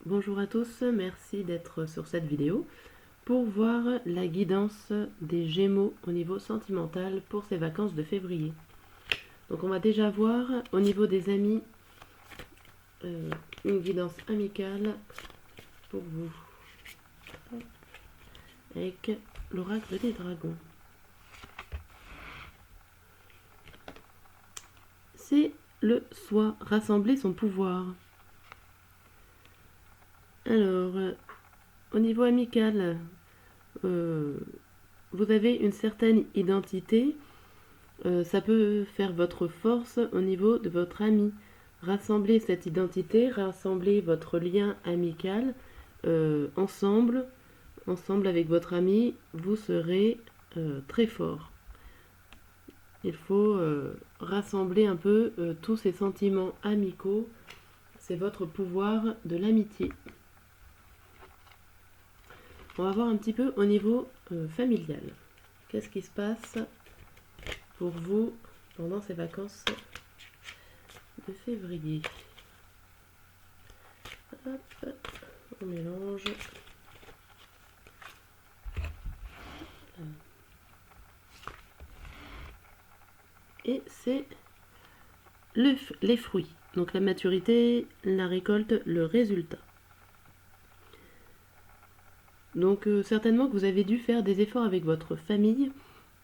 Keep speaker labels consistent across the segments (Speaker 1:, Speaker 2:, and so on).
Speaker 1: Bonjour à tous, merci d'être sur cette vidéo pour voir la guidance des Gémeaux au niveau sentimental pour ces vacances de février. Donc on va déjà voir au niveau des amis une guidance amicale pour vous avec l'oracle des dragons. C'est le soi, rassembler son pouvoir. Alors, au niveau amical, vous avez une certaine identité. Ça peut faire votre force au niveau de votre ami. Rassembler cette identité, rassembler votre lien amical ensemble avec votre ami, vous serez très fort. Il faut rassembler un peu tous ces sentiments amicaux. C'est votre pouvoir de l'amitié. On va voir un petit peu au niveau familial. Qu'est-ce qui se passe pour vous pendant ces vacances de février? Hop, on mélange. Et c'est les fruits. Donc la maturité, la récolte, le résultat. Donc certainement que vous avez dû faire des efforts avec votre famille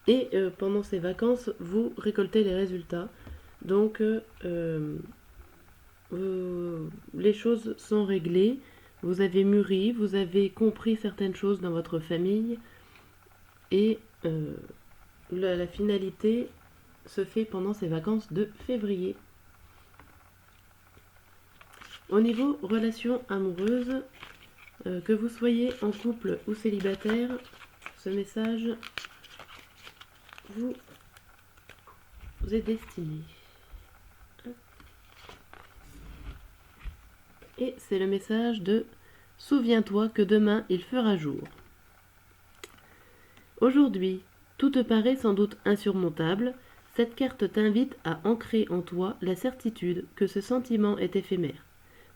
Speaker 1: et pendant ces vacances, vous récoltez les résultats. Donc les choses sont réglées, vous avez mûri, vous avez compris certaines choses dans votre famille et la finalité se fait pendant ces vacances de février. Au niveau relations amoureuses, que vous soyez en couple ou célibataire, ce message vous est destiné. Et c'est le message de « Souviens-toi que demain il fera jour ». Aujourd'hui, tout te paraît sans doute insurmontable. Cette carte t'invite à ancrer en toi la certitude que ce sentiment est éphémère.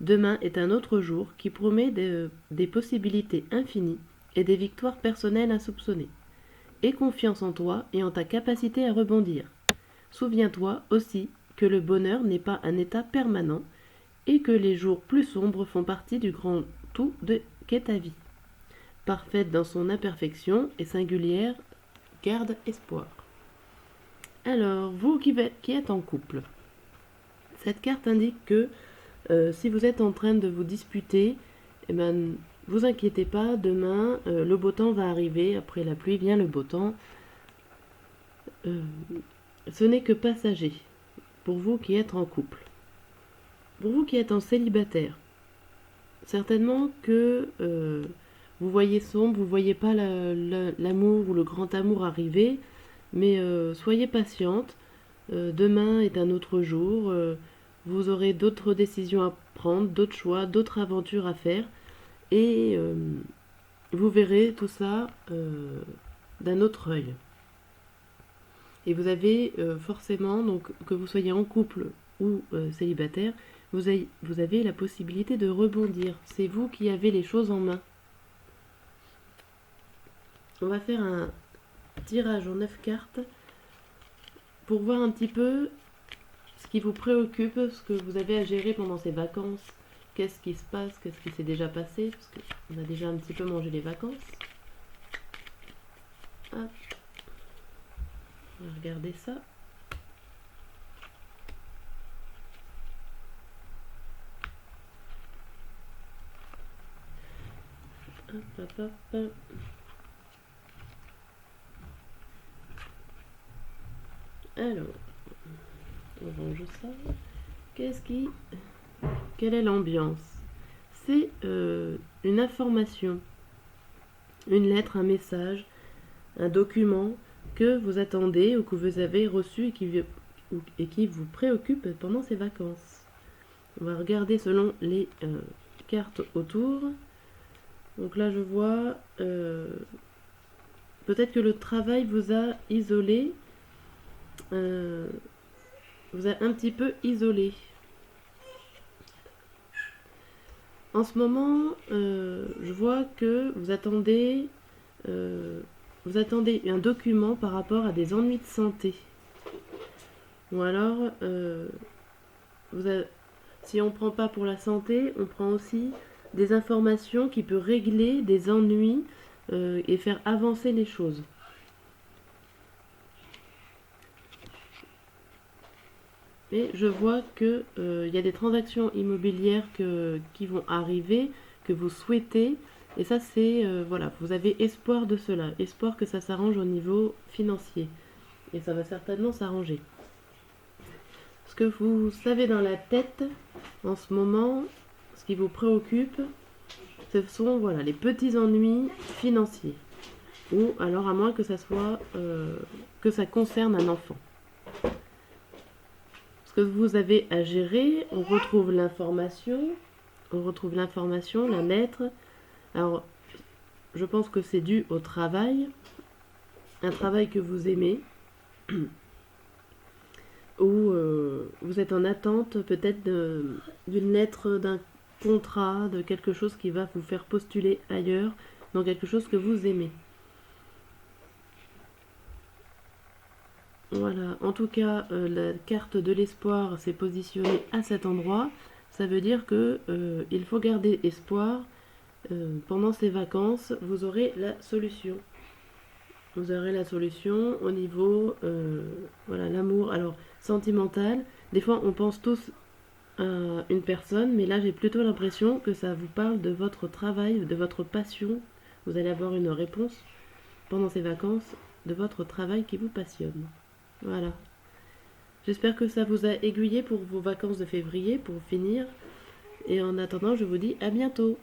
Speaker 1: Demain est un autre jour qui promet des possibilités infinies et des victoires personnelles insoupçonnées. Aie confiance en toi et en ta capacité à rebondir. Souviens-toi aussi que le bonheur n'est pas un état permanent et que les jours plus sombres font partie du grand tout qu'est ta vie. Parfaite dans son imperfection et singulière, garde espoir. Alors, vous qui êtes en couple, cette carte indique que si vous êtes en train de vous disputer, eh ben, vous inquiétez pas, demain le beau temps va arriver, après la pluie vient le beau temps. Ce n'est que passager pour vous qui êtes en couple. Pour vous qui êtes en célibataire, certainement que vous voyez sombre, vous ne voyez pas l'amour ou le grand amour arriver, mais soyez patiente. Demain est un autre jour. Vous aurez d'autres décisions à prendre, d'autres choix, d'autres aventures à faire. Et vous verrez tout ça d'un autre œil. Et vous avez forcément, donc que vous soyez en couple ou célibataire, vous avez la possibilité de rebondir. C'est vous qui avez les choses en main. On va faire un tirage en 9 cartes pour voir un petit peu ce qui vous préoccupe, ce que vous avez à gérer pendant ces vacances. Qu'est-ce qui se passe, qu'est-ce qui s'est déjà passé, parce qu'on a déjà un petit peu mangé les vacances. Hop. On va regarder ça. Hop, hop, hop. Alors, on range ça. Quelle est l'ambiance? C'est une information, une lettre, un message, un document que vous attendez ou que vous avez reçu et qui vous préoccupe pendant ces vacances. On va regarder selon les cartes autour. Donc là, je vois peut-être que le travail vous a isolé, vous a un petit peu isolé. En ce moment, je vois que vous attendez un document par rapport à des ennuis de santé. Ou alors, si on ne prend pas pour la santé, on prend aussi des informations qui peuvent régler des ennuis et faire avancer les choses. Et je vois que y a des transactions immobilières qui vont arriver, que vous souhaitez. Et ça, c'est, voilà, vous avez espoir de cela. Espoir que ça s'arrange au niveau financier. Et ça va certainement s'arranger. Ce que vous savez dans la tête, en ce moment, ce qui vous préoccupe, ce sont voilà, les petits ennuis financiers. Ou alors à moins que ça soit que ça concerne un enfant. Ce que vous avez à gérer, on retrouve l'information, la lettre. Alors, je pense que c'est dû au travail, un travail que vous aimez, ou vous êtes en attente peut-être d'une lettre, d'un contrat, de quelque chose qui va vous faire postuler ailleurs, dans quelque chose que vous aimez. Voilà, en tout cas, la carte de l'espoir s'est positionnée à cet endroit. Ça veut dire que il faut garder espoir. Pendant ces vacances, vous aurez la solution. Vous aurez la solution au niveau, voilà, l'amour. Alors, sentimental, des fois on pense tous à une personne, mais là j'ai plutôt l'impression que ça vous parle de votre travail, de votre passion. Vous allez avoir une réponse pendant ces vacances de votre travail qui vous passionne. Voilà. J'espère que ça vous a aiguillé pour vos vacances de février, pour finir. Et en attendant, je vous dis à bientôt.